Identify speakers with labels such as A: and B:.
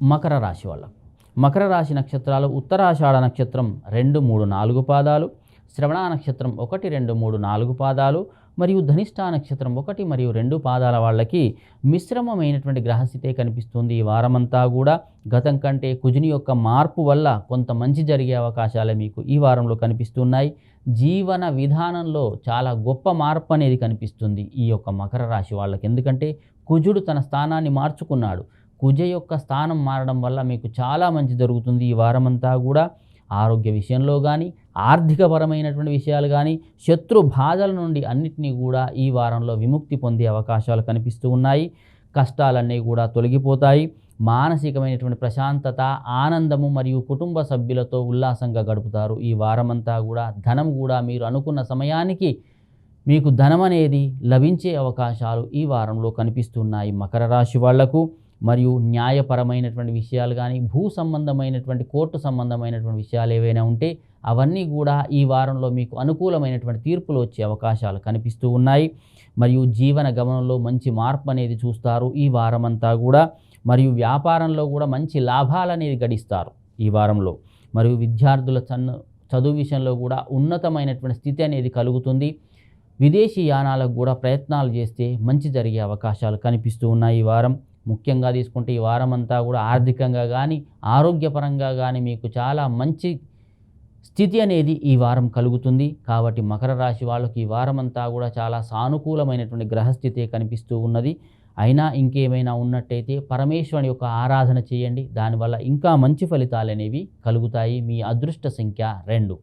A: మకర రాశి వాళ్ళకు. మకర రాశి నక్షత్రాలు ఉత్తరాషాఢ నక్షత్రం 2, 3, 4 పాదాలు, శ్రవణ నక్షత్రం 1, 2, 3, 4 పాదాలు మరియు ధనిష్ఠా నక్షత్రం 1 మరియు 2 పాదాల వాళ్ళకి మిశ్రమమైనటువంటి గ్రహస్థితే కనిపిస్తుంది. ఈ వారమంతా కూడా గతం కంటే కుజుని యొక్క మార్పు వల్ల కొంత మంచి జరిగే అవకాశాలే మీకు ఈ వారంలో కనిపిస్తున్నాయి. జీవన విధానంలో చాలా గొప్ప మార్పు అనేది కనిపిస్తుంది ఈ యొక్క మకర రాశి వాళ్ళకి. ఎందుకంటే కుజుడు తన స్థానాన్ని మార్చుకున్నాడు. కుజ యొక్క స్థానం మారడం వల్ల మీకు చాలా మంచి జరుగుతుంది ఈ వారమంతా కూడా. ఆరోగ్య విషయంలో కానీ, ఆర్థికపరమైనటువంటి విషయాలు కానీ, శత్రు బాధల నుండి అన్నిటినీ కూడా ఈ వారంలో విముక్తి పొందే అవకాశాలు కనిపిస్తూ ఉన్నాయి. కష్టాలన్నీ కూడా తొలగిపోతాయి. మానసికమైనటువంటి ప్రశాంతత, ఆనందము మరియు కుటుంబ సభ్యులతో ఉల్లాసంగా గడుపుతారు ఈ వారమంతా కూడా. ధనం కూడా మీరు అనుకున్న సమయానికి మీకు ధనం అనేది లభించే అవకాశాలు ఈ వారంలో కనిపిస్తున్నాయి మకర రాశి వాళ్లకు. మరియు న్యాయపరమైనటువంటి విషయాలు కానీ, భూ సంబంధమైనటువంటి కోర్టు సంబంధమైనటువంటి విషయాలు ఏవైనా ఉంటే అవన్నీ కూడా ఈ వారంలో మీకు అనుకూలమైనటువంటి తీర్పులు వచ్చే అవకాశాలు కనిపిస్తూ ఉన్నాయి. మరియు జీవన గమనంలో మంచి మార్పు అనేది చూస్తారు ఈ వారమంతా కూడా. మరియు వ్యాపారంలో కూడా మంచి లాభాలు అనేది గడిస్తారు ఈ వారంలో. మరియు విద్యార్థుల చదువు విషయంలో కూడా ఉన్నతమైనటువంటి స్థితి అనేది కలుగుతుంది. విదేశీ యానాలకు కూడా ప్రయత్నాలు చేస్తే మంచి జరిగే అవకాశాలు కనిపిస్తూ ఉన్నాయి ఈ వారం. ముఖ్యంగా తీసుకుంటే ఈ వారం అంతా కూడా ఆర్థికంగా కానీ, ఆరోగ్యపరంగా కానీ మీకు చాలా మంచి స్థితి అనేది ఈ వారం కలుగుతుంది. కాబట్టి మకర రాశి వాళ్ళకి ఈ వారం అంతా కూడా చాలా సానుకూలమైనటువంటి గ్రహస్థితి కనిపిస్తూ ఉన్నది. అయినా ఇంకేమైనా ఉన్నట్టయితే పరమేశ్వరుని యొక్క ఆరాధన చేయండి. దానివల్ల ఇంకా మంచి ఫలితాలు అనేవి కలుగుతాయి. మీ అదృష్ట సంఖ్య 2.